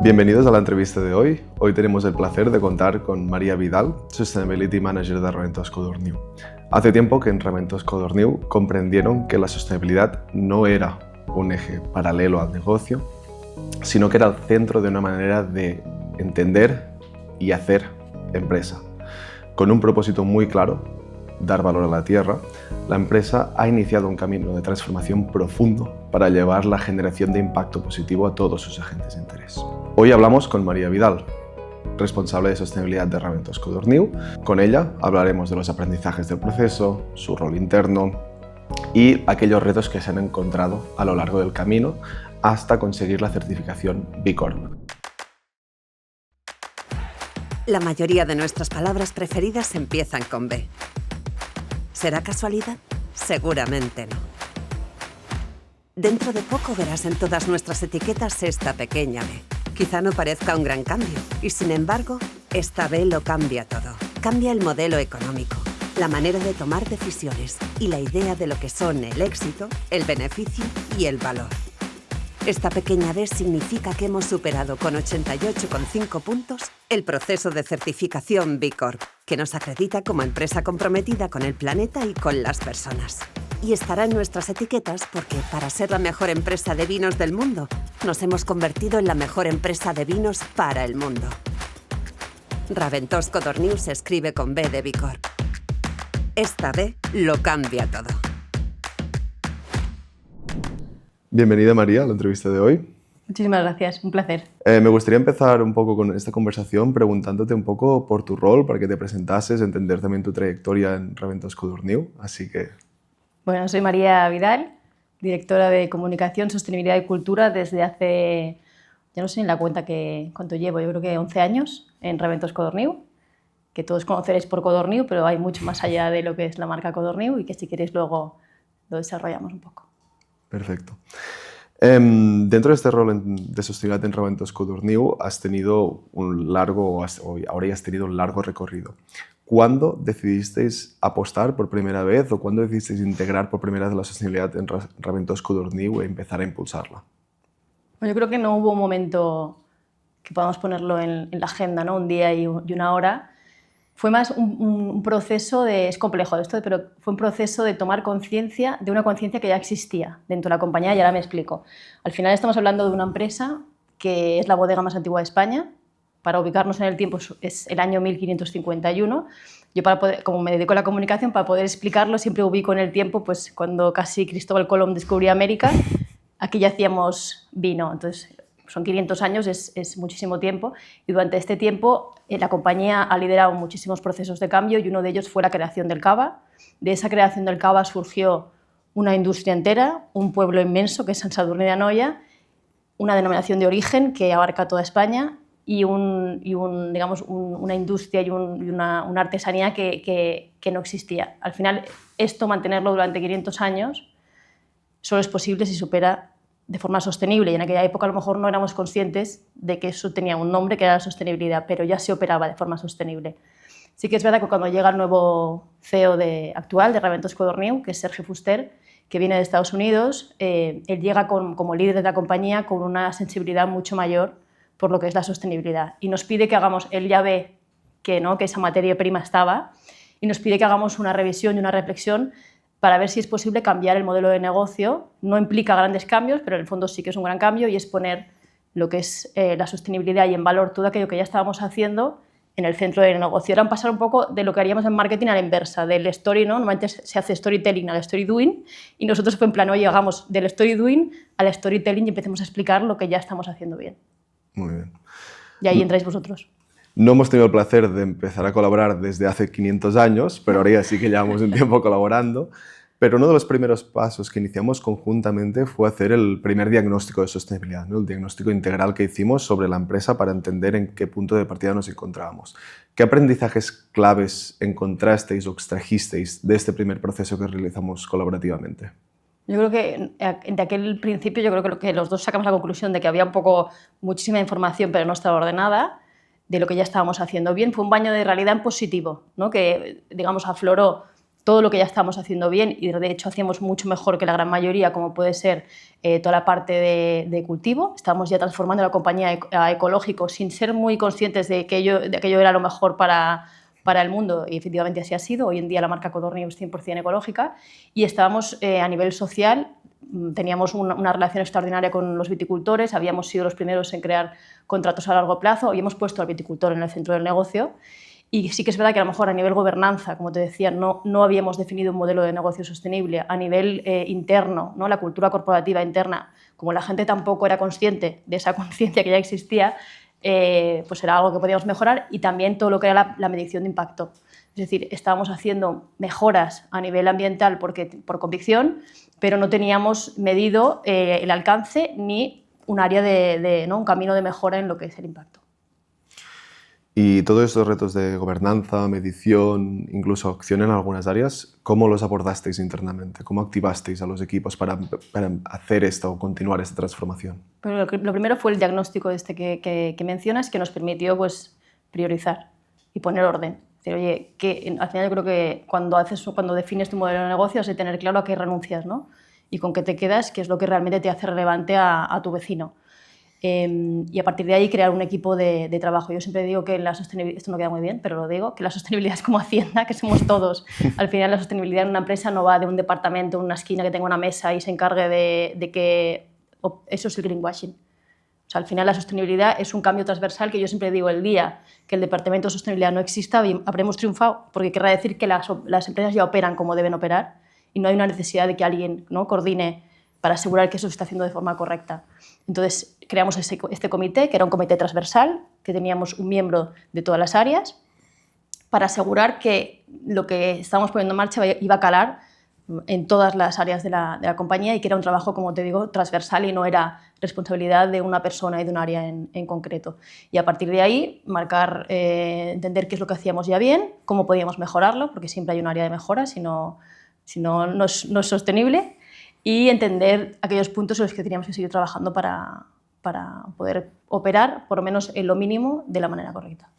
Bienvenidos a la entrevista de hoy. Hoy tenemos el placer de contar con María Vidal, Sustainability Manager de Raventós Codorniu. Hace tiempo que en Raventós Codorniu comprendieron que la sostenibilidad no era un eje paralelo al negocio, sino que era el centro de una manera de entender y hacer empresa. Con un propósito muy claro, dar valor a la tierra, la empresa ha iniciado un camino de transformación profundo para llevar la generación de impacto positivo a todos sus agentes de interés. Hoy hablamos con María Vidal, responsable de sostenibilidad de Raventós Codorniu. Con ella hablaremos de los aprendizajes del proceso, su rol interno y aquellos retos que se han encontrado a lo largo del camino hasta conseguir la certificación B Corp. La mayoría de nuestras palabras preferidas empiezan con B. ¿Será casualidad? Seguramente no. Dentro de poco verás en todas nuestras etiquetas esta pequeña B. Quizá no parezca un gran cambio, y sin embargo, esta B lo cambia todo. Cambia el modelo económico, la manera de tomar decisiones y la idea de lo que son el éxito, el beneficio y el valor. Esta pequeña B significa que hemos superado con 88,5 puntos el proceso de certificación B Corp, que nos acredita como empresa comprometida con el planeta y con las personas. Y estará en nuestras etiquetas porque, para ser la mejor empresa de vinos del mundo, nos hemos convertido en la mejor empresa de vinos para el mundo. Raventós Codorniu se escribe con B de B Corp. Esta B lo cambia todo. Bienvenida, María, a la entrevista de hoy. Muchísimas gracias, un placer. Me gustaría empezar un poco con esta conversación preguntándote un poco por tu rol, para que te presentases, entender también tu trayectoria en Raventós Codorniu, así que... Bueno, soy María Vidal, directora de Comunicación, Sostenibilidad y Cultura desde hace, ya no sé en la cuenta cuánto llevo, yo creo que 11 años en Raventós Codorniu, que todos conoceréis por Codorniu, pero hay mucho más allá de lo que es la marca Codorniu y que si queréis luego lo desarrollamos un poco. Perfecto. Dentro de este rol de sostenibilidad en Raventós Codorniu has tenido un largo, ahora ya has tenido un largo recorrido. ¿Cuándo decidisteis apostar por primera vez o cuándo decidisteis integrar por primera vez la sostenibilidad en Raventós Codorniu e empezar a impulsarla? Bueno, yo creo que no hubo un momento que podamos ponerlo en la agenda, ¿no? Un día y una hora. Fue más un proceso es complejo esto, pero fue un proceso de tomar conciencia de una conciencia que ya existía dentro de la compañía y ahora me explico. Al final estamos hablando de una empresa que es la bodega más antigua de España. Para ubicarnos en el tiempo es el año 1551. Yo, como me dedico a la comunicación, para poder explicarlo siempre ubico en el tiempo pues, cuando casi Cristóbal Colón descubrió América. Aquí ya hacíamos vino, entonces son 500 años, es muchísimo tiempo, y durante este tiempo la compañía ha liderado muchísimos procesos de cambio y uno de ellos fue la creación del cava. De esa creación del cava surgió una industria entera, un pueblo inmenso que es Sant Sadurní d'Anoia, una denominación de origen que abarca toda España y una industria y una artesanía que no existía. Al final, esto, mantenerlo durante 500 años, solo es posible si supera de forma sostenible, y en aquella época a lo mejor no éramos conscientes de que eso tenía un nombre, que era la sostenibilidad, pero ya se operaba de forma sostenible. Sí que es verdad que cuando llega el nuevo CEO actual de Raventós Codorniu, que es Sergio Fuster, que viene de Estados Unidos, él llega como líder de la compañía con una sensibilidad mucho mayor por lo que es la sostenibilidad, y nos pide que hagamos, él ya ve que esa materia prima estaba, y nos pide que hagamos una revisión y una reflexión para ver si es posible cambiar el modelo de negocio. No implica grandes cambios, pero en el fondo sí que es un gran cambio, y es poner lo que es la sostenibilidad y en valor todo aquello que ya estábamos haciendo en el centro del negocio. Era pasar un poco de lo que haríamos en marketing a la inversa, del story, ¿no? Normalmente se hace storytelling al story doing, y nosotros fue en plan, oye, hagamos del story doing al storytelling y empecemos a explicar lo que ya estamos haciendo bien. Muy bien. Y ahí entráis vosotros. No hemos tenido el placer de empezar a colaborar desde hace 500 años, pero ahora ya sí que llevamos un tiempo colaborando. Pero uno de los primeros pasos que iniciamos conjuntamente fue hacer el primer diagnóstico de sostenibilidad, ¿no? El diagnóstico integral que hicimos sobre la empresa para entender en qué punto de partida nos encontrábamos. ¿Qué aprendizajes claves encontrasteis o extrajisteis de este primer proceso que realizamos colaborativamente? Yo creo que de aquel principio yo creo que los dos sacamos la conclusión de que había muchísima información, pero no estaba ordenada, de lo que ya estábamos haciendo bien. Fue un baño de realidad en positivo, ¿no? Que, digamos, afloró todo lo que ya estábamos haciendo bien, y de hecho hacíamos mucho mejor que la gran mayoría, como puede ser toda la parte de cultivo. Estábamos ya transformando la compañía a ecológico sin ser muy conscientes de que aquello era lo mejor para el mundo, y efectivamente así ha sido. Hoy en día la marca Codorniu es 100% ecológica, y estábamos a nivel social, teníamos una relación extraordinaria con los viticultores, habíamos sido los primeros en crear contratos a largo plazo, habíamos puesto al viticultor en el centro del negocio. Y sí que es verdad que a lo mejor a nivel gobernanza, como te decía, no habíamos definido un modelo de negocio sostenible. A nivel interno, ¿no? La cultura corporativa interna, como la gente tampoco era consciente de esa conciencia que ya existía, pues era algo que podíamos mejorar, y también todo lo que era la medición de impacto. Es decir, estábamos haciendo mejoras a nivel ambiental por convicción, pero no teníamos medido el alcance ni un área ¿no? un camino de mejora en lo que es el impacto. Y todos estos retos de gobernanza, medición, incluso acción en algunas áreas, ¿cómo los abordasteis internamente? ¿Cómo activasteis a los equipos para hacer esto o continuar esta transformación? Pero lo primero fue el diagnóstico que mencionas, que nos permitió pues, priorizar y poner orden. Es decir, oye, al final yo creo que cuando defines tu modelo de negocio has de tener claro a qué renuncias, ¿no? Y con qué te quedas, qué es lo que realmente te hace relevante a tu vecino. Y a partir de ahí crear un equipo de trabajo. Yo siempre digo que la sostenibilidad, esto no queda muy bien, pero lo digo, que la sostenibilidad es como Hacienda, que somos todos. Al final la sostenibilidad en una empresa no va de un departamento, una esquina que tenga una mesa y se encargue de que... Eso es el greenwashing. O sea, al final la sostenibilidad es un cambio transversal que yo siempre digo, el día que el departamento de sostenibilidad no exista, habremos triunfado, porque querrá decir que las empresas ya operan como deben operar y no hay una necesidad de que alguien, ¿no?, coordine para asegurar que eso se está haciendo de forma correcta. Entonces, creamos este comité, que era un comité transversal, que teníamos un miembro de todas las áreas, para asegurar que lo que estábamos poniendo en marcha iba a calar en todas las áreas de la compañía, y que era un trabajo, como te digo, transversal y no era responsabilidad de una persona y de un área en concreto. Y a partir de ahí, entender qué es lo que hacíamos ya bien, cómo podíamos mejorarlo, porque siempre hay un área de mejora, si no es sostenible, y entender aquellos puntos en los que teníamos que seguir trabajando para poder operar, por lo menos en lo mínimo, de la manera correcta.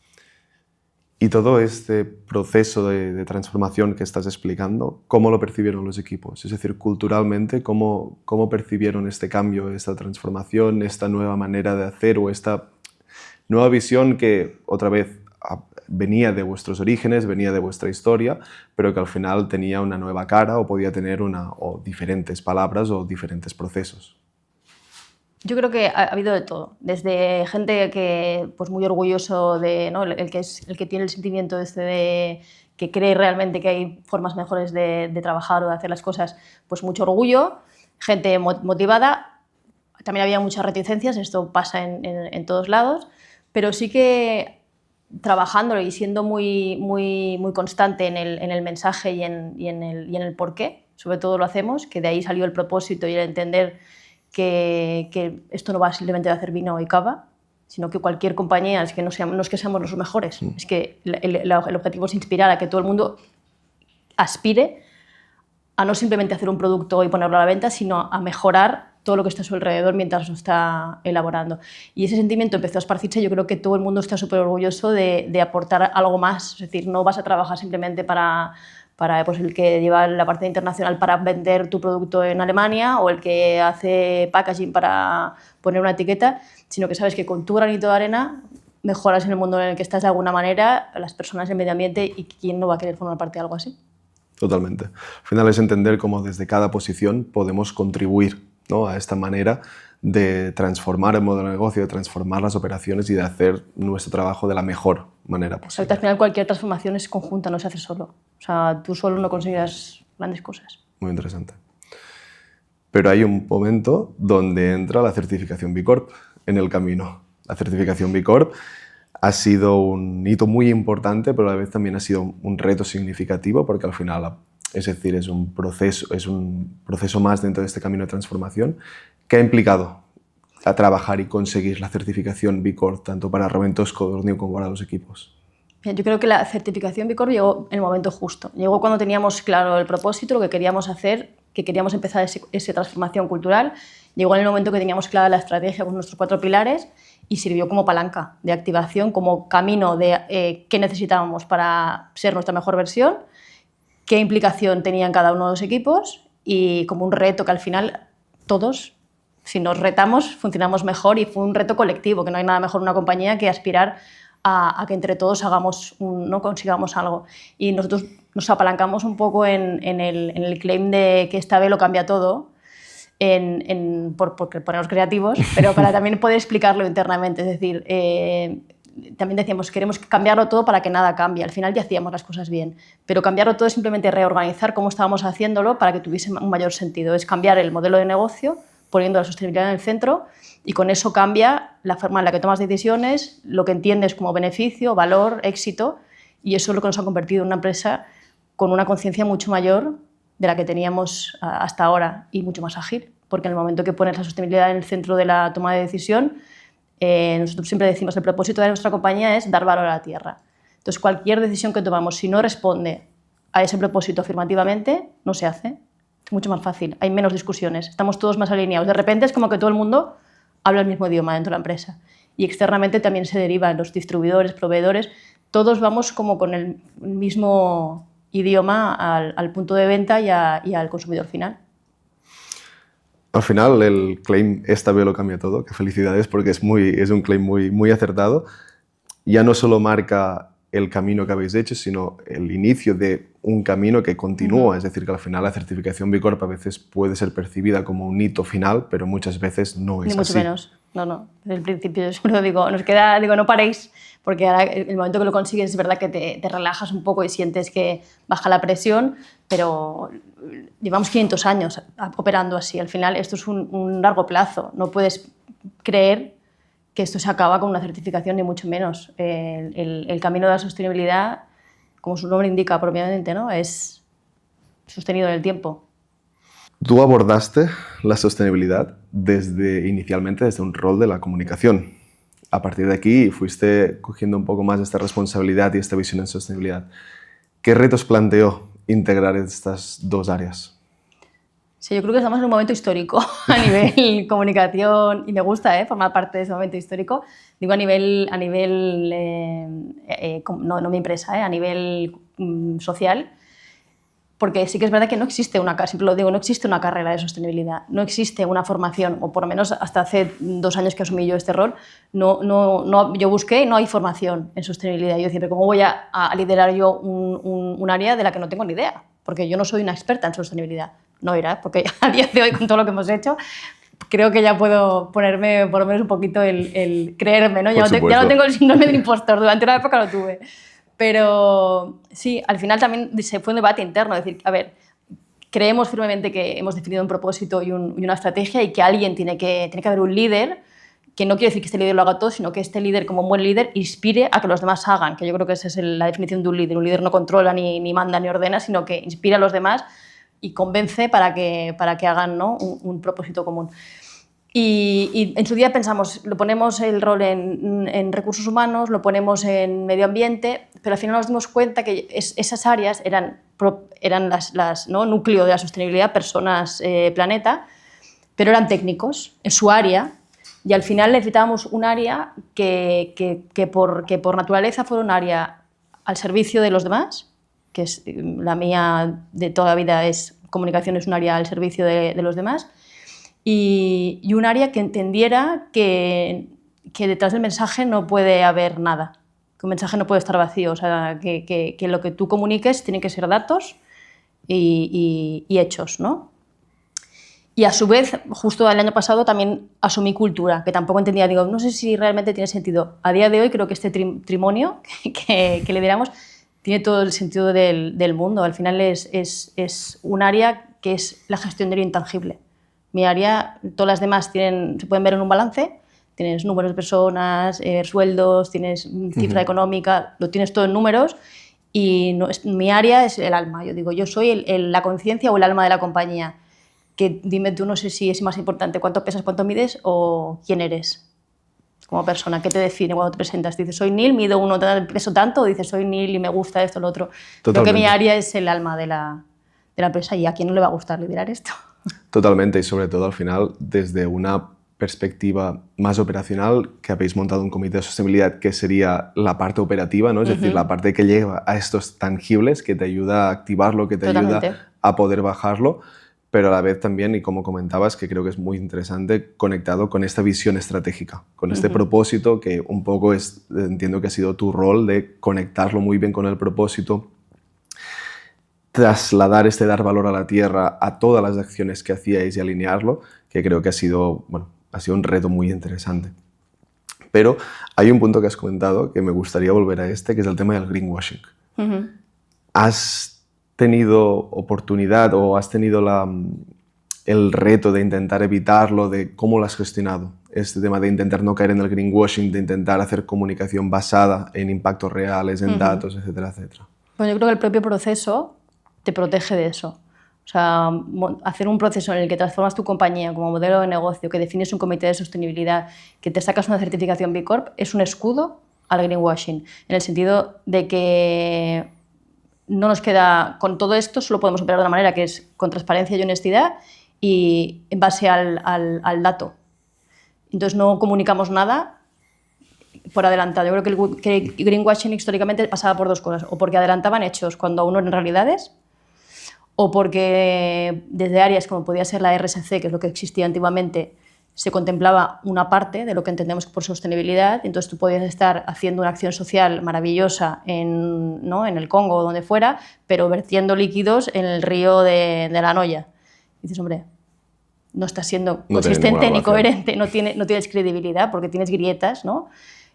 Y todo este proceso de transformación que estás explicando, ¿cómo lo percibieron los equipos? Es decir, culturalmente, ¿cómo percibieron este cambio, esta transformación, esta nueva manera de hacer o esta nueva visión que, otra vez, venía de vuestros orígenes, venía de vuestra historia, pero que al final tenía una nueva cara o podía tener o diferentes palabras o diferentes procesos? Yo creo que ha habido de todo, desde gente que pues muy orgulloso de, ¿no?, el que tiene el sentimiento de que cree realmente que hay formas mejores de trabajar o de hacer las cosas, pues mucho orgullo, gente motivada. También había muchas reticencias, esto pasa en todos lados, pero sí que trabajándolo y siendo muy constante en el mensaje y en el por qué, sobre todo lo hacemos, que de ahí salió el propósito y el entender que esto no va simplemente de hacer vino y cava, sino que cualquier compañía, es que no es que seamos los mejores, es que el objetivo es inspirar a que todo el mundo aspire a no simplemente hacer un producto y ponerlo a la venta, sino a mejorar todo lo que está a su alrededor mientras lo está elaborando. Y ese sentimiento empezó a esparcirse. Yo creo que todo el mundo está súper orgulloso de aportar algo más. Es decir, no vas a trabajar simplemente para pues, el que lleva la parte internacional para vender tu producto en Alemania o el que hace packaging para poner una etiqueta, sino que sabes que con tu granito de arena mejoras en el mundo en el que estás de alguna manera, las personas, el medio ambiente, y quién no va a querer formar parte de algo así. Totalmente. Al final es entender cómo desde cada posición podemos contribuir, ¿no?, a esta manera de transformar el modelo de negocio, de transformar las operaciones y de hacer nuestro trabajo de la mejor manera posible. Al final cualquier transformación es conjunta, no se hace solo. O sea, tú solo no consigues grandes cosas. Muy interesante. Pero hay un momento donde entra la certificación B Corp en el camino. La certificación B Corp ha sido un hito muy importante, pero a la vez también ha sido un reto significativo, porque al final, es decir, es un proceso más dentro de este camino de transformación que ha implicado a trabajar y conseguir la certificación B Corp tanto para Raventós Codorniu como para los equipos. Bien, yo creo que la certificación B Corp llegó en el momento justo. Llegó cuando teníamos claro el propósito, lo que queríamos hacer, que queríamos empezar esa transformación cultural. Llegó en el momento que teníamos clara la estrategia con nuestros 4 pilares y sirvió como palanca de activación, como camino de qué necesitábamos para ser nuestra mejor versión, qué implicación tenían cada uno de los equipos y como un reto que al final todos, si nos retamos, funcionamos mejor y fue un reto colectivo, que no hay nada mejor en una compañía que aspirar a que entre todos no consigamos algo. Y nosotros nos apalancamos un poco en el claim de que esta vez lo cambia todo, porque ponemos creativos, pero para también poder explicarlo internamente. Es decir, también decíamos, queremos cambiarlo todo para que nada cambie. Al final ya hacíamos las cosas bien, pero cambiarlo todo es simplemente reorganizar cómo estábamos haciéndolo para que tuviese un mayor sentido. Es cambiar el modelo de negocio, poniendo la sostenibilidad en el centro, y con eso cambia la forma en la que tomas decisiones, lo que entiendes como beneficio, valor, éxito, y eso es lo que nos ha convertido en una empresa con una conciencia mucho mayor de la que teníamos hasta ahora y mucho más ágil, porque en el momento que pones la sostenibilidad en el centro de la toma de decisión, nosotros siempre decimos que el propósito de nuestra compañía es dar valor a la tierra. Entonces, cualquier decisión que tomamos, si no responde a ese propósito afirmativamente, no se hace. Es mucho más fácil, hay menos discusiones, estamos todos más alineados. De repente es como que todo el mundo habla el mismo idioma dentro de la empresa. Y externamente también se derivan los distribuidores, proveedores, todos vamos como con el mismo idioma al punto de venta y al consumidor final. Al final, el claim esta vez lo cambia todo, que felicidades porque es un claim muy acertado. Ya no solo marca el camino que habéis hecho, sino el inicio de un camino que continúa. Es decir, que al final la certificación B Corp a veces puede ser percibida como un hito final, pero muchas veces no es así. Ni mucho menos. No. Desde el principio yo siempre digo, no paréis, porque ahora el momento que lo consigues es verdad que te relajas un poco y sientes que baja la presión, pero llevamos 500 años operando así. Al final esto es un largo plazo. No puedes creer que esto se acaba con una certificación, ni mucho menos. El camino de la sostenibilidad, como su nombre indica propiamente, ¿no? Es sostenido en el tiempo. Tú abordaste la sostenibilidad inicialmente desde un rol de la comunicación. A partir de aquí fuiste cogiendo un poco más esta responsabilidad y esta visión en sostenibilidad. ¿Qué retos planteó integrar estas dos áreas? Sí, yo creo que estamos en un momento histórico a nivel comunicación y me gusta formar parte de ese momento histórico. Digo a nivel no mi empresa, a nivel social, porque sí que es verdad que no existe siempre lo digo, no existe una carrera de sostenibilidad, no existe una formación, o por lo menos hasta hace 2 años que asumí yo este rol, yo busqué y no hay formación en sostenibilidad. Yo siempre, ¿cómo voy a liderar yo un área de la que no tengo ni idea? Porque yo no soy una experta en sostenibilidad. No era, porque a día de hoy, con todo lo que hemos hecho, creo que ya puedo ponerme por lo menos un poquito el creerme, ¿no? Ya no tengo el síndrome del impostor, durante una época lo tuve. Pero sí, al final también se fue un debate interno, es decir, a ver, creemos firmemente que hemos definido un propósito y una estrategia y que alguien tiene que haber un líder, que no quiere decir que este líder lo haga todo, sino que este líder, como un buen líder, inspire a que los demás hagan, que yo creo que esa es la definición de un líder. Un líder no controla, ni manda, ni ordena, sino que inspira a los demás y convence para que hagan, ¿no? un propósito común. Y en su día pensamos, lo ponemos el rol en recursos humanos, lo ponemos en medio ambiente, pero al final nos dimos cuenta que esas áreas eran ¿no? núcleo de la sostenibilidad, personas, planeta, pero eran técnicos en su área, y al final necesitábamos un área que por naturaleza fuera un área al servicio de los demás, que es la mía de toda la vida, comunicación es un área al servicio de los demás, y un área que entendiera que detrás del mensaje no puede haber nada, que un mensaje no puede estar vacío, o sea, que lo que tú comuniques tiene que ser datos y hechos, ¿no? Y a su vez, justo el año pasado también asumí cultura, que tampoco entendía, digo, no sé si realmente tiene sentido. A día de hoy creo que este trimonio que lideramos tiene todo el sentido del mundo. Al final es un área que es la gestión de lo intangible. Mi área, todas las demás se pueden ver en un balance, tienes números de personas, sueldos, tienes cifra económica, lo tienes todo en números, y mi área es el alma. Yo digo, yo soy la conciencia o el alma de la compañía. Que dime tú, no sé si es más importante cuánto pesas, cuánto mides o quién eres como persona, qué te define cuando te presentas. Dices, soy Neil, mido peso tanto, o dices, soy Neil y me gusta esto, lo otro. Totalmente. Creo que mi área es el alma de la empresa, y a quién no le va a gustar liderar esto. Totalmente, y sobre todo al final desde una perspectiva más operacional, que habéis montado un comité de sostenibilidad que sería la parte operativa, ¿no? Es decir, la parte que lleva a estos tangibles, que te ayuda a activarlo, que te ayuda a poder bajarlo, pero a la vez también, y como comentabas, que creo que es muy interesante, conectado con esta visión estratégica, con este propósito que un poco entiendo que ha sido tu rol de conectarlo muy bien con el propósito, trasladar dar valor a la tierra a todas las acciones que hacíais y alinearlo, que creo que ha sido un reto muy interesante. Pero hay un punto que has comentado que me gustaría volver a que es el tema del greenwashing. ¿Has tenido oportunidad o has tenido el reto de intentar evitarlo, de cómo lo has gestionado? Este tema de intentar no caer en el greenwashing, de intentar hacer comunicación basada en impactos reales, en datos, etcétera, etcétera. Bueno, yo creo que el propio proceso te protege de eso. O sea, hacer un proceso en el que transformas tu compañía como modelo de negocio, que defines un comité de sostenibilidad, que te sacas una certificación B Corp, es un escudo al greenwashing, en el sentido de que no nos queda, con todo esto solo podemos operar de una manera que es con transparencia y honestidad y en base al dato. Entonces no comunicamos nada por adelantado. Yo creo que el greenwashing históricamente pasaba por dos cosas, o porque adelantaban hechos cuando aún no eran realidades, o porque desde áreas como podía ser la RSC, que es lo que existía antiguamente, se contemplaba una parte de lo que entendemos por sostenibilidad. Entonces tú podías estar haciendo una acción social maravillosa en el Congo o donde fuera, pero vertiendo líquidos en el río de la Noya. Y dices, hombre, no estás siendo consistente ni coherente, no tienes credibilidad porque tienes grietas, ¿no?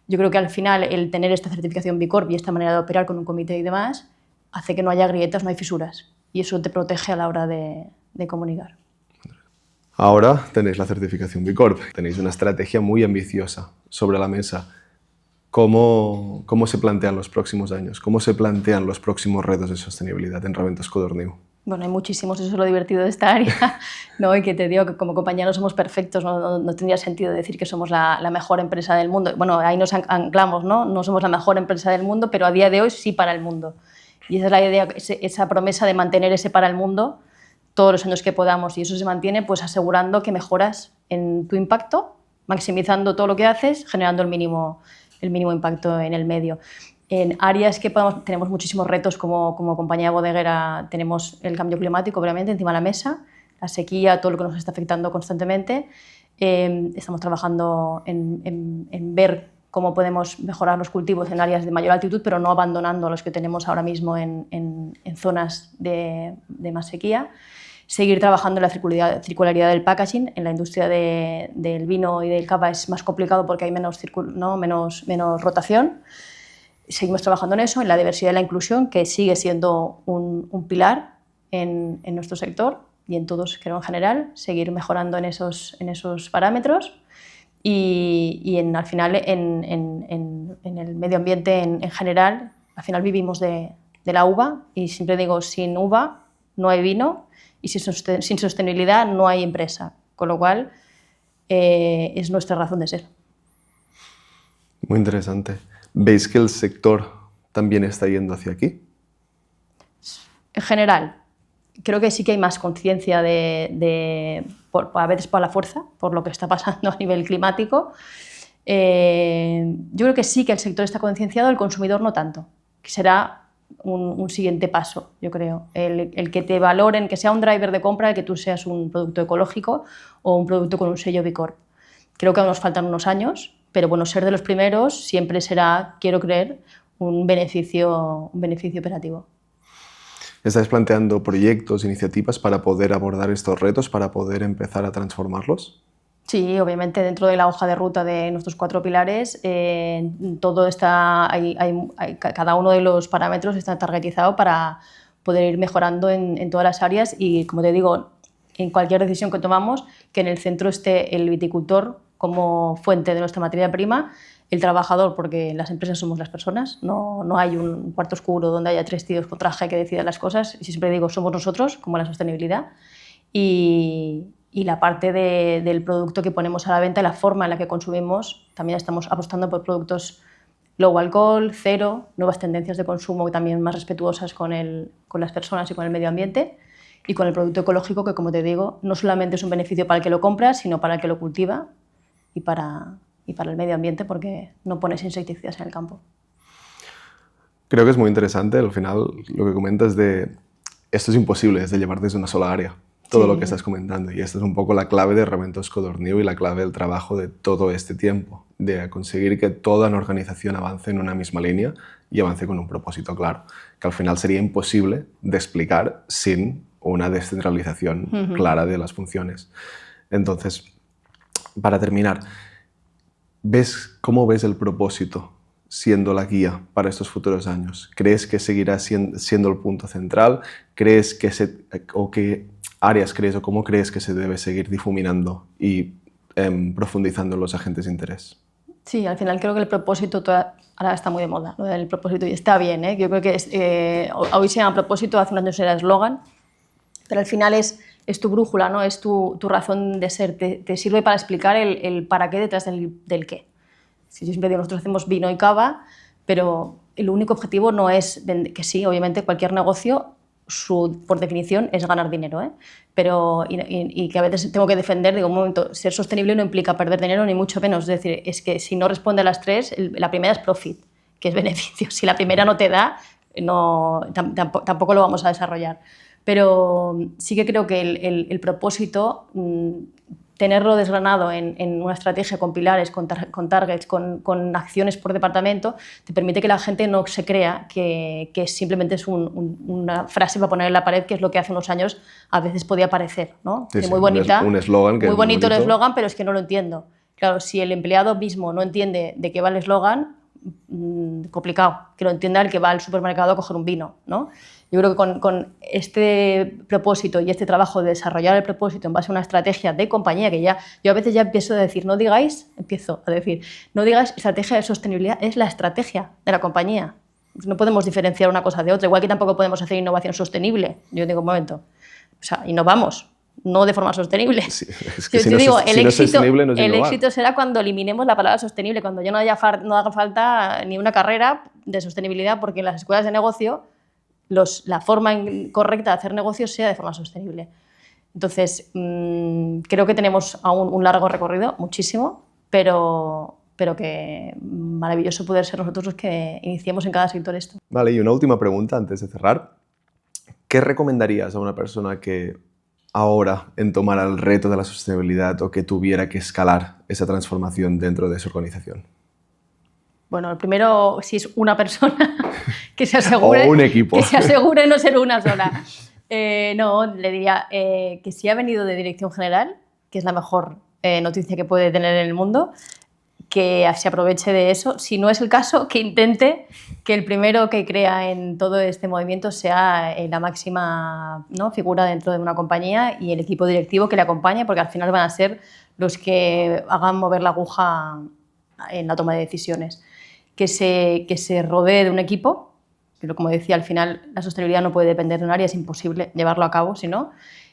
Yo creo que al final el tener esta certificación B Corp y esta manera de operar con un comité y demás hace que no haya grietas, no hay fisuras. Y eso te protege a la hora de comunicar. Ahora tenéis la certificación B Corp, tenéis una estrategia muy ambiciosa sobre la mesa. ¿Cómo se plantean los próximos años? ¿Cómo se plantean los próximos retos de sostenibilidad en Raventós Codorniu? Bueno, hay muchísimos, eso es lo divertido de esta área, ¿no? Y que te digo que como compañía no somos perfectos, no tendría sentido decir que somos la mejor empresa del mundo. Bueno, ahí nos anclamos, ¿no? No somos la mejor empresa del mundo, pero a día de hoy sí para el mundo. Y esa es la idea, esa promesa de mantener ese para el mundo todos los años que podamos. Y eso se mantiene pues asegurando que mejoras en tu impacto, maximizando todo lo que haces, generando el mínimo impacto en el medio. En áreas que tenemos muchísimos retos como compañía bodeguera, tenemos el cambio climático, obviamente, encima de la mesa, la sequía, todo lo que nos está afectando constantemente. Estamos trabajando en ver cómo podemos mejorar los cultivos en áreas de mayor altitud, pero no abandonando los que tenemos ahora mismo en zonas de más sequía. Seguir trabajando en la circularidad del packaging. En la industria del vino y del cava es más complicado porque hay menos rotación. Seguimos trabajando en eso, en la diversidad y la inclusión, que sigue siendo un pilar en nuestro sector y en todos, creo, en general. Seguir mejorando en esos parámetros. Y al final en el medio ambiente en general, al final vivimos de la uva y siempre digo, sin uva no hay vino y sin sostenibilidad no hay empresa, con lo cual es nuestra razón de ser. Muy interesante. ¿Veis que el sector también está yendo hacia aquí? En general, creo que sí que hay más conciencia a veces por la fuerza, por lo que está pasando a nivel climático. Yo creo que sí que el sector está concienciado, el consumidor no tanto, que será un siguiente paso, yo creo. El que te valoren, que sea un driver de compra, el que tú seas un producto ecológico o un producto con un sello B Corp. Creo que aún nos faltan unos años, pero bueno, ser de los primeros siempre será, quiero creer, un beneficio operativo. ¿Estáis planteando proyectos, iniciativas para poder abordar estos retos, para poder empezar a transformarlos? Sí, obviamente dentro de la hoja de ruta de nuestros 4 pilares, todo está, cada uno de los parámetros está targetizado para poder ir mejorando en todas las áreas y, como te digo, en cualquier decisión que tomamos, que en el centro esté el viticultor como fuente de nuestra materia prima, el trabajador, porque las empresas somos las personas, no hay un cuarto oscuro donde haya 3 tíos con traje que decidan las cosas, y siempre digo, somos nosotros, como la sostenibilidad, y la parte del producto que ponemos a la venta, la forma en la que consumimos, también estamos apostando por productos low alcohol, cero, nuevas tendencias de consumo también más respetuosas con las personas y con el medio ambiente, y con el producto ecológico que, como te digo, no solamente es un beneficio para el que lo compra, sino para el que lo cultiva, y para el medio ambiente, porque no pones insecticidas en el campo. Creo que es muy interesante al final lo que comentas de esto es imposible, es de llevar desde una sola área todo lo que estás comentando, y esta es un poco la clave de Raventos Codorniu y la clave del trabajo de todo este tiempo, de conseguir que toda una organización avance en una misma línea y avance con un propósito claro, que al final sería imposible de explicar sin una descentralización clara de las funciones. Entonces, para terminar, ¿cómo ves el propósito siendo la guía para estos futuros años? ¿Crees que seguirá siendo el punto central? ¿Crees que qué áreas crees o cómo crees que se debe seguir difuminando y profundizando en los agentes de interés? Sí, al final creo que el propósito ahora está muy de moda, lo del propósito, y está bien, ¿eh? Yo creo que hoy se llama propósito, hace unos años era eslogan, pero al final es tu brújula, ¿no? Es tu razón de ser, te sirve para explicar el para qué detrás del qué. Yo siempre digo, nosotros hacemos vino y cava, pero el único objetivo no es que sí, obviamente cualquier negocio, por definición, es ganar dinero, ¿eh? Pero, y que a veces tengo que defender, digo, un momento, ser sostenible no implica perder dinero, ni mucho menos. Es decir, es que si no responde a las tres, la primera es profit, que es beneficio. Si la primera no te da, tampoco lo vamos a desarrollar. Pero sí que creo que el propósito, tenerlo desgranado en una estrategia con pilares, con targets, con acciones por departamento, te permite que la gente no se crea que simplemente es una frase para poner en la pared, que es lo que hace unos años a veces podía parecer, ¿no? Sí, muy bonita, un eslogan, muy bonito el eslogan, pero es que no lo entiendo. Claro, si el empleado mismo no entiende de qué va el eslogan, complicado que lo entienda el que va al supermercado a coger un vino, ¿no? Yo creo que con este propósito y este trabajo de desarrollar el propósito en base a una estrategia de compañía, que yo a veces ya empiezo a decir, no digáis estrategia de sostenibilidad, es la estrategia de la compañía. No podemos diferenciar una cosa de otra, igual que tampoco podemos hacer innovación sostenible. Yo digo, un momento, o sea, innovamos, no de forma sostenible. Sí, es que el éxito será cuando eliminemos la palabra sostenible, cuando ya no haga falta ni una carrera de sostenibilidad, porque en las escuelas de negocio la forma correcta de hacer negocios sea de forma sostenible. Entonces, creo que tenemos aún un largo recorrido, muchísimo, pero que maravilloso poder ser nosotros los que iniciemos en cada sector esto. Vale, y una última pregunta antes de cerrar. ¿Qué recomendarías a una persona que ahora tomara el reto de la sostenibilidad o que tuviera que escalar esa transformación dentro de su organización? Bueno, el primero, si es una persona, que se asegure, o un equipo. Que se asegure no ser una sola. No, le diría que si ha venido de dirección general, que es la mejor noticia que puede tener en el mundo, que se aproveche de eso. Si no es el caso, que intente que el primero que crea en todo este movimiento sea la máxima, ¿no?, figura dentro de una compañía, y el equipo directivo que le acompañe, porque al final van a ser los que hagan mover la aguja en la toma de decisiones. Que se rodee de un equipo, pero como decía, al final la sostenibilidad no puede depender de un área, es imposible llevarlo a cabo, sino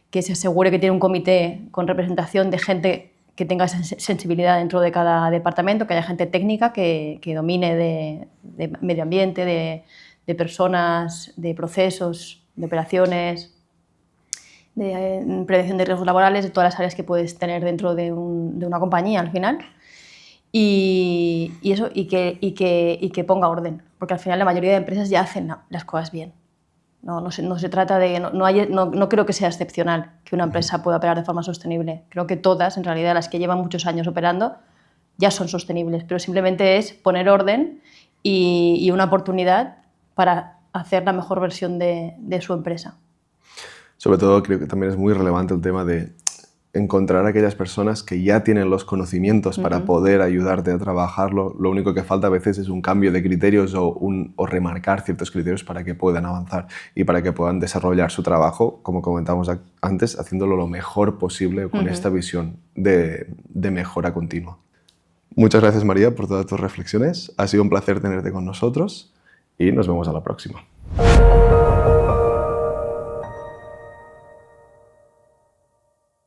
que se asegure que tiene un comité con representación de gente que tenga sensibilidad dentro de cada departamento, que haya gente técnica que domine de medio ambiente, de personas, de procesos, de operaciones, de prevención de riesgos laborales, de todas las áreas que puedes tener dentro de una compañía al final. Y que ponga orden, porque al final la mayoría de empresas ya hacen las cosas bien. No se trata de... No creo que sea excepcional que una empresa pueda operar de forma sostenible. Creo que todas, en realidad, las que llevan muchos años operando, ya son sostenibles, pero simplemente es poner orden y una oportunidad para hacer la mejor versión de su empresa. Sobre todo creo que también es muy relevante el tema de encontrar a aquellas personas que ya tienen los conocimientos para poder ayudarte a trabajarlo. Lo único que falta a veces es un cambio de criterios o remarcar ciertos criterios para que puedan avanzar y para que puedan desarrollar su trabajo, como comentábamos antes, haciéndolo lo mejor posible con esta visión de mejora continua. Muchas gracias, María, por todas tus reflexiones. Ha sido un placer tenerte con nosotros y nos vemos a la próxima.